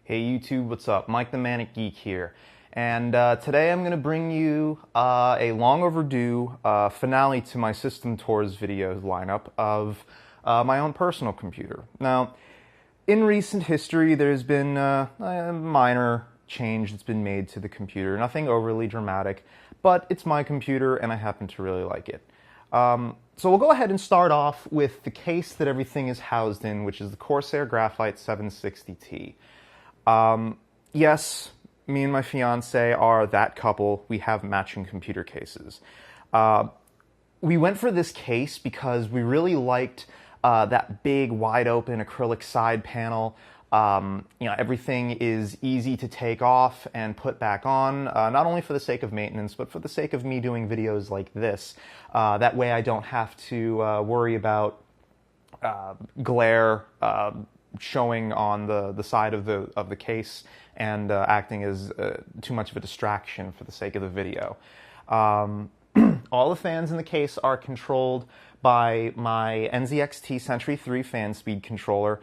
Hey YouTube, what's up? Mike the Manic Geek here. And today I'm going to bring you a long overdue finale to my System Tours videos lineup of my own personal computer. Now, in recent history there's been a minor change that's been made to the computer. Nothing overly dramatic, but it's my computer and I happen to really like it. So we'll go ahead and start off with the case that everything is housed in, which is the Corsair Graphite 760T. Yes, me and my fiance are that couple. We have matching computer cases. We went for this case because we really liked that big, wide-open acrylic side panel. Everything is easy to take off and put back on, not only for the sake of maintenance, but for the sake of me doing videos like this. That way I don't have to worry about glare showing on the side of the case and acting as too much of a distraction for the sake of the video. All the fans in the case are controlled by my NZXT Sentry 3 fan speed controller.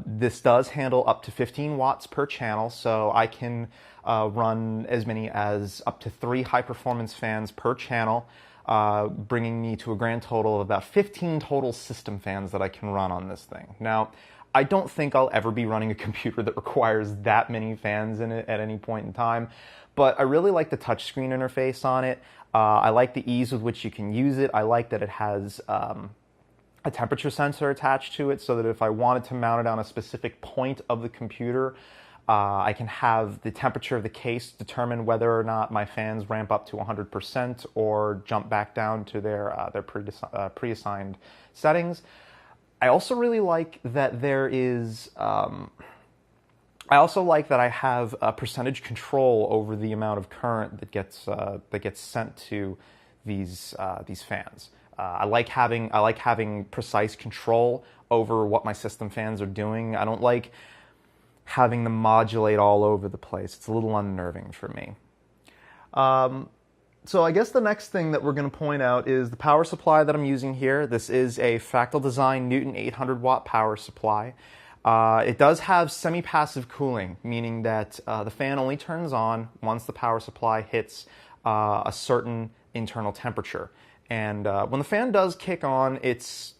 This does handle up to 15 watts per channel, so I can run as many as up to 3 high-performance fans per channel, bringing me to a grand total of about 15 total system fans that I can run on this thing. Now, I don't think I'll ever be running a computer that requires that many fans in it at any point in time, but I really like the touchscreen interface on it. I like the ease with which you can use it. I like that it has a temperature sensor attached to it so that if I wanted to mount it on a specific point of the computer, I can have the temperature of the case determine whether or not my fans ramp up to 100% or jump back down to their pre-assigned settings. I also really like that there is, I also like that I have a percentage control over the amount of current that gets sent to these fans. I like having precise control over what my system fans are doing. I don't like having them modulate all over the place. It's a little unnerving for me. So I guess the next thing that we're going to point out is the power supply that I'm using here. This is a Fractal Design Newton 800 watt power supply. It does have semi-passive cooling, meaning that the fan only turns on once the power supply hits a certain internal temperature. And when the fan does kick on, it's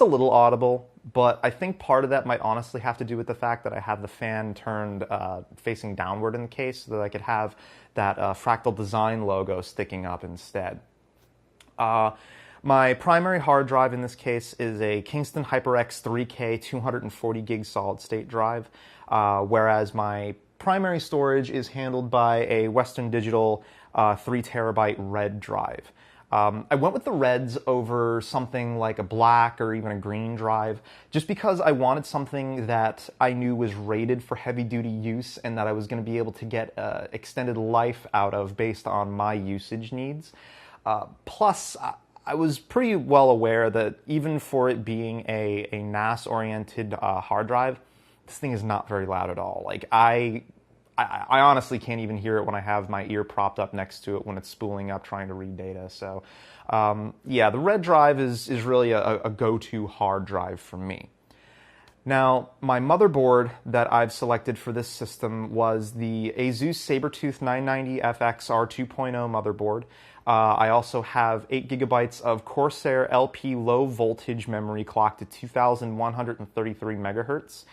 a little audible, but I think part of that might honestly have to do with the fact that I have the fan turned facing downward in the case so that I could have that Fractal Design logo sticking up instead. My primary hard drive in this case is a Kingston HyperX 3K 240 gig solid state drive, whereas my primary storage is handled by a Western Digital 3 terabyte Red drive. I went with the Reds over something like a black or even a green drive just because I wanted something that I knew was rated for heavy-duty use and that I was going to be able to get extended life out of based on my usage needs. Plus, I was pretty well aware that even for it being a NAS-oriented hard drive, this thing is not very loud at all. Like, I honestly can't even hear it when I have my ear propped up next to it when it's spooling up trying to read data. So, yeah, the Red drive is really a go-to hard drive for me. Now, my motherboard that I've selected for this system was the Asus Sabertooth 990FX R2.0 motherboard. I also have 8 gigabytes of Corsair LP low voltage memory clocked at 2,133 megahertz.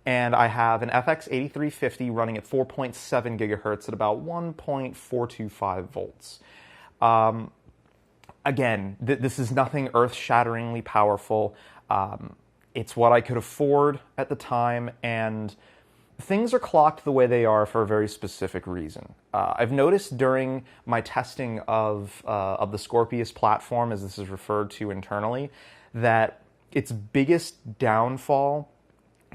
And I have an FX 8350 running at 4.7 gigahertz at about 1.425 volts. Again, this is nothing earth-shatteringly powerful. It's what I could afford at the time, and things are clocked the way they are for a very specific reason. I've noticed during my testing of the Scorpius platform, as this is referred to internally, that its biggest downfall,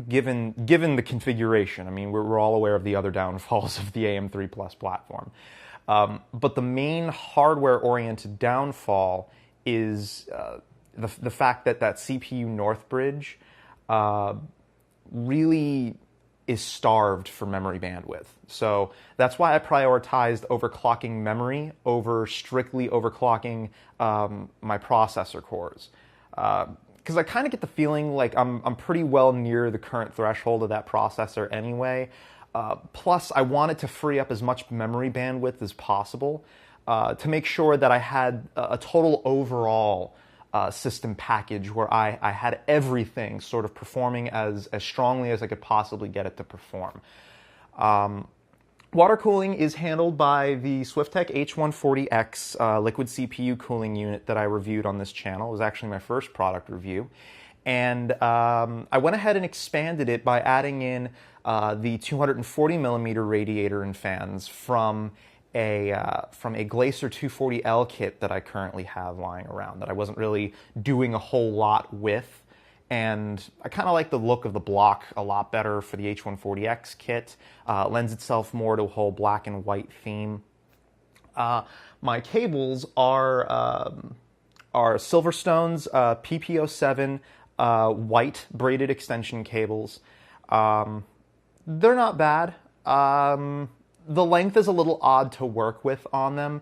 given the configuration, I mean, we're all aware of the other downfalls of the AM3 Plus platform, but the main hardware-oriented downfall is the fact that CPU North Bridge really is starved for memory bandwidth. So that's why I prioritized overclocking memory over strictly overclocking my processor cores. because I kind of get the feeling like I'm pretty well near the current threshold of that processor anyway. Plus, I wanted to free up as much memory bandwidth as possible to make sure that I had a total overall system package where I had everything sort of performing as strongly as I could possibly get it to perform. Water cooling is handled by the Swiftech H140-X liquid CPU cooling unit that I reviewed on this channel. It was actually my first product review. And I went ahead and expanded it by adding in the 240 millimeter radiator and fans from a Glacier 240L kit that I currently have lying around that I wasn't really doing a whole lot with. And I kind of like the look of the block a lot better for the H140X kit. Lends itself more to a whole black and white theme. My cables are Silverstone's PPO7 white braided extension cables. They're not bad. The length is a little odd to work with on them.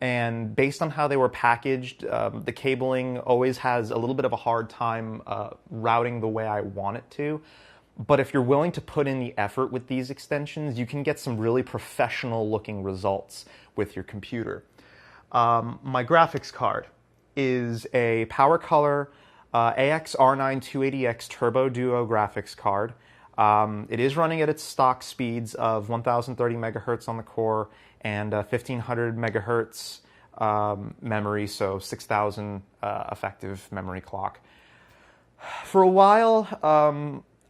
And based on how they were packaged, the cabling always has a little bit of a hard time routing the way I want it to. But if you're willing to put in the effort with these extensions, you can get some really professional looking results with your computer. My graphics card is a Powercolor R9 280X Turbo Duo graphics card. It is running at its stock speeds of 1030 megahertz on the core and 1500 megahertz memory, so 6000 effective memory clock. For a while,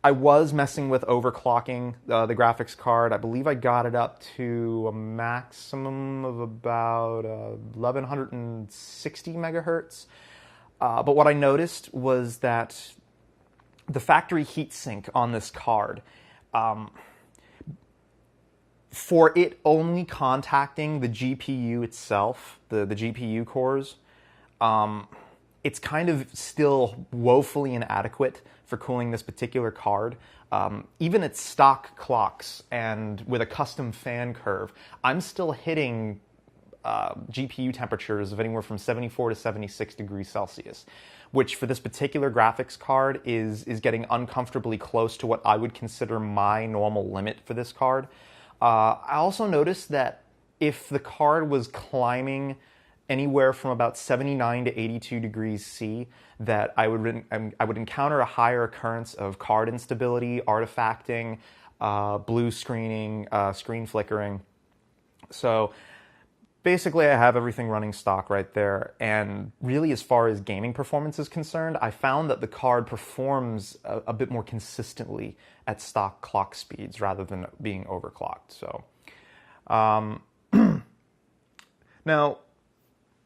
I was messing with overclocking the graphics card. I believe I got it up to a maximum of about 1160 megahertz. But what I noticed was that the factory heatsink on this card, for it only contacting the GPU itself, the GPU cores, it's kind of still woefully inadequate for cooling this particular card. Even at stock clocks and with a custom fan curve, I'm still hitting GPU temperatures of anywhere from 74 to 76 degrees Celsius, which for this particular graphics card is getting uncomfortably close to what I would consider my normal limit for this card. I also noticed that if the card was climbing anywhere from about 79 to 82 degrees C, that I would encounter a higher occurrence of card instability, artifacting, blue screening, screen flickering. So basically, I have everything running stock right there, and really as far as gaming performance is concerned, I found that the card performs a bit more consistently at stock clock speeds rather than being overclocked. So, now,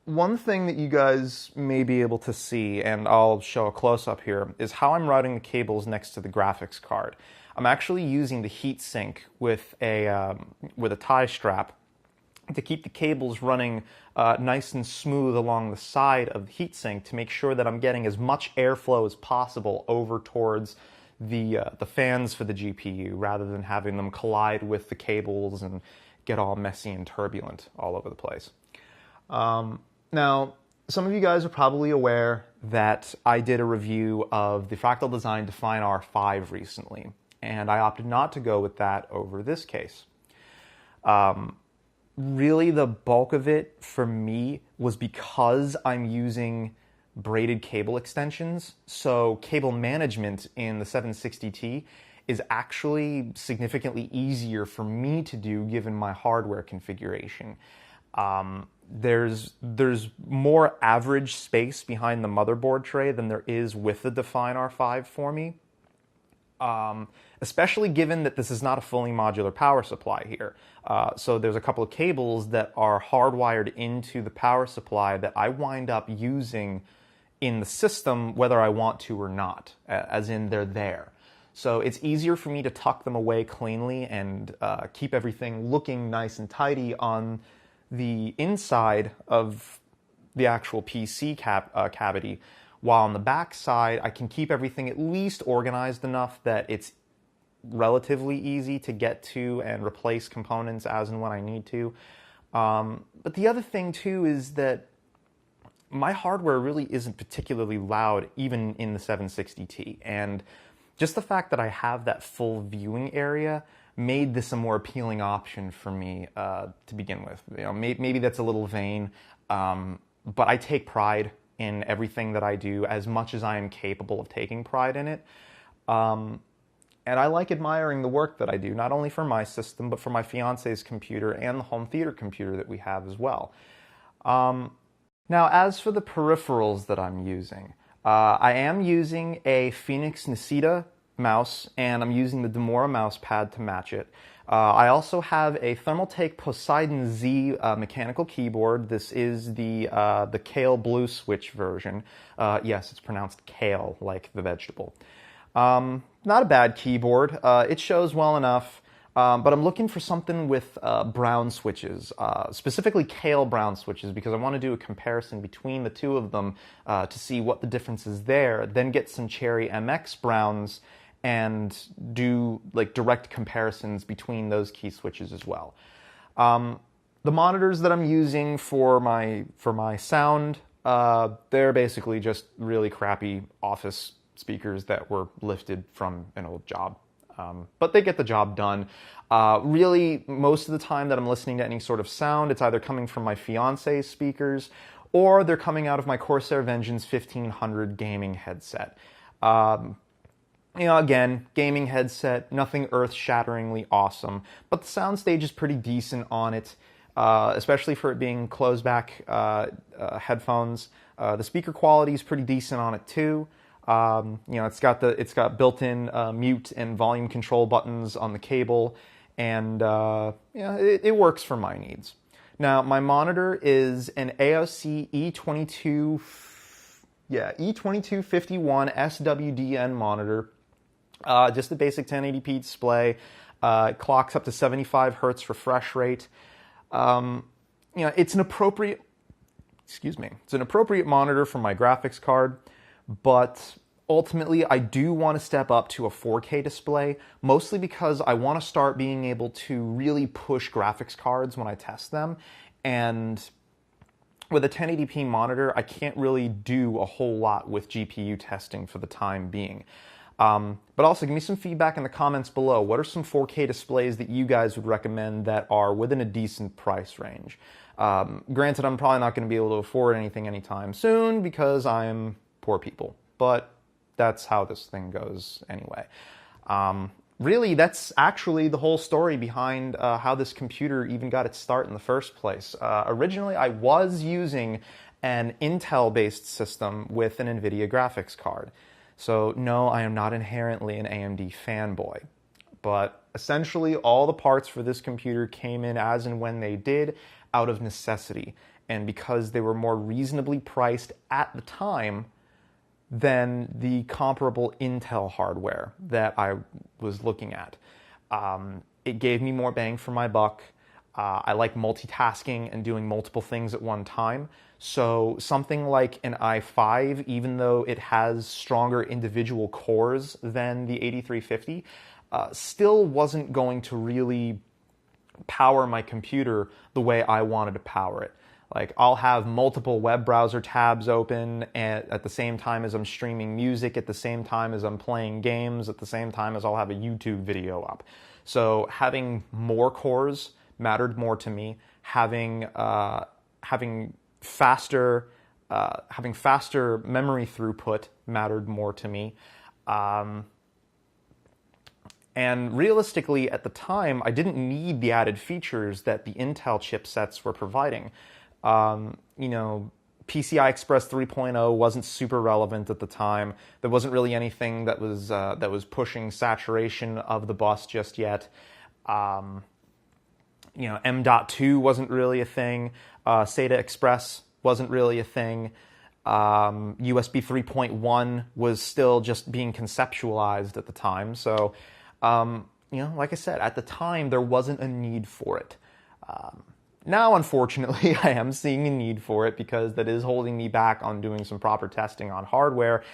one thing that you guys may be able to see, and I'll show a close-up here, is how I'm routing the cables next to the graphics card. I'm actually using the heatsink with a tie strap to keep the cables running nice and smooth along the side of the heatsink to make sure that I'm getting as much airflow as possible over towards the fans for the GPU rather than having them collide with the cables and get all messy and turbulent all over the place. Now, some of you guys are probably aware that I did a review of the Fractal Design Define R5 recently, and I opted not to go with that over this case. Really, the bulk of it for me was because I'm using braided cable extensions. So cable management in the 760T is actually significantly easier for me to do given my hardware configuration. There's more average space behind the motherboard tray than there is with the Define R5 for me. Especially given that this is not a fully modular power supply here. So there's a couple of cables that are hardwired into the power supply that I wind up using in the system whether I want to or not, as in they're there. So it's easier for me to tuck them away cleanly and keep everything looking nice and tidy on the inside of the actual PC cavity, while on the back side I can keep everything at least organized enough that it's relatively easy to get to and replace components as and when I need to. But the other thing too is that my hardware really isn't particularly loud even in the 760T. And just the fact that I have that full viewing area made this a more appealing option for me to begin with. You know, maybe that's a little vain, but I take pride in everything that I do as much as I am capable of taking pride in it. And I like admiring the work that I do, not only for my system, but for my fiance's computer and the home theater computer that we have as well. Now, as for the peripherals that I'm using, I am using a Phoenix Nisita mouse, and I'm using the Demora mouse pad to match it. I also have a Thermaltake Poseidon Z mechanical keyboard. This is the Kale Blue Switch version. Yes, it's pronounced kale, like the vegetable. Not a bad keyboard. It shows well enough, but I'm looking for something with brown switches, specifically Kale brown switches, because I want to do a comparison between the two of them to see what the difference is there, then get some Cherry MX browns and do like direct comparisons between those key switches as well. The monitors that I'm using for my sound, they're basically just really crappy office speakers that were lifted from an old job. But they get the job done. Really, most of the time that I'm listening to any sort of sound, it's either coming from my fiance's speakers or they're coming out of my Corsair Vengeance 1500 gaming headset. You know, again, gaming headset, nothing earth-shatteringly awesome, but the soundstage is pretty decent on it, especially for it being closed-back headphones. The speaker quality is pretty decent on it too. You know, it's got built-in mute and volume control buttons on the cable, and yeah, it works for my needs. Now, my monitor is an AOC E2251 SWDN monitor. Just a basic 1080p display. Clocks up to 75 hertz refresh rate. You know, it's an appropriate monitor for my graphics card, but ultimately I do want to step up to a 4K display, mostly because I want to start being able to really push graphics cards when I test them. And with a 1080p monitor, I can't really do a whole lot with GPU testing for the time being. But also, give me some feedback in the comments below. What are some 4K displays that you guys would recommend that are within a decent price range? Granted, I'm probably not going to be able to afford anything anytime soon because I'm poor people, but that's how this thing goes anyway. Really, that's actually the whole story behind how this computer even got its start in the first place. Originally, I was using an Intel-based system with an NVIDIA graphics card. So no, I am not inherently an AMD fanboy, but essentially all the parts for this computer came in as and when they did out of necessity, and because they were more reasonably priced at the time than the comparable Intel hardware that I was looking at. It gave me more bang for my buck. I like multitasking and doing multiple things at one time. So something like an i5, even though it has stronger individual cores than the 8350, still wasn't going to really power my computer the way I wanted to power it. Like, I'll have multiple web browser tabs open at the same time as I'm streaming music, at the same time as I'm playing games, at the same time as I'll have a YouTube video up. So having more cores mattered more to me. Having faster memory throughput mattered more to me. And realistically, at the time, I didn't need the added features that the Intel chipsets were providing. You know, PCI Express 3.0 wasn't super relevant at the time. There wasn't really anything that was pushing saturation of the bus just yet. You know, M.2 wasn't really a thing. SATA Express wasn't really a thing. USB 3.1 was still just being conceptualized at the time. So, you know, like I said, at the time, there wasn't a need for it. Now, unfortunately, I am seeing a need for it because that is holding me back on doing some proper testing on hardware,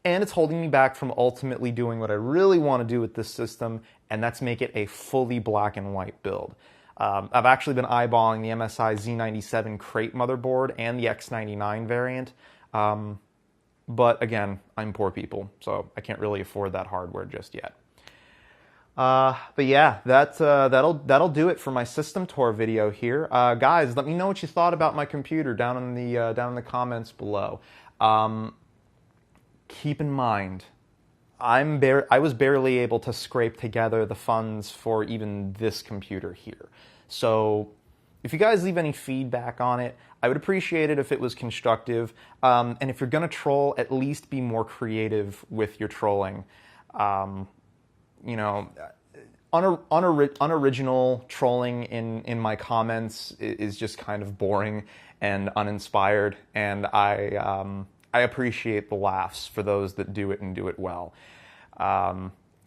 and it's holding me back from ultimately doing what I really want to do with this system, and that's make it a fully black and white build. I've actually been eyeballing the MSI Z97 Crate motherboard and the X99 variant. But again, I'm poor people, so I can't really afford that hardware just yet. But yeah, that'll do it for my system tour video here. Guys, let me know what you thought about my computer down in the comments below. Keep in mind, I was barely able to scrape together the funds for even this computer here. So if you guys leave any feedback on it, I would appreciate it if it was constructive. And if you're gonna troll, at least be more creative with your trolling. You know, unoriginal trolling in my comments is just kind of boring and uninspired, and I appreciate the laughs for those that do it and do it well.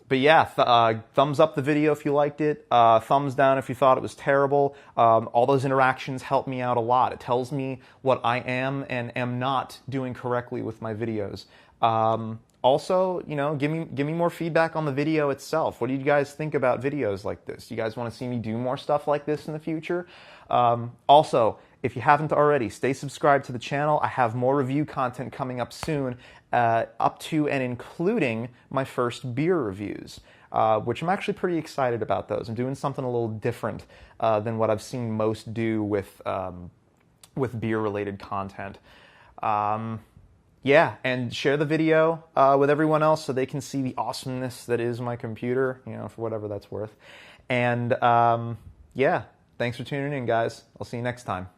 But yeah, thumbs up the video if you liked it, thumbs down if you thought it was terrible. All those interactions help me out a lot. It tells me what I am and am not doing correctly with my videos. Also, you know, give me more feedback on the video itself. What do you guys think about videos like this? Do you guys want to see me do more stuff like this in the future? Also, if you haven't already, stay subscribed to the channel. I have more review content coming up soon, up to and including my first beer reviews, which I'm actually pretty excited about those. I'm doing something a little different than what I've seen most do with beer-related content. Yeah, and share the video with everyone else so they can see the awesomeness that is my computer, you know, for whatever that's worth. And yeah, thanks for tuning in, guys. I'll see you next time.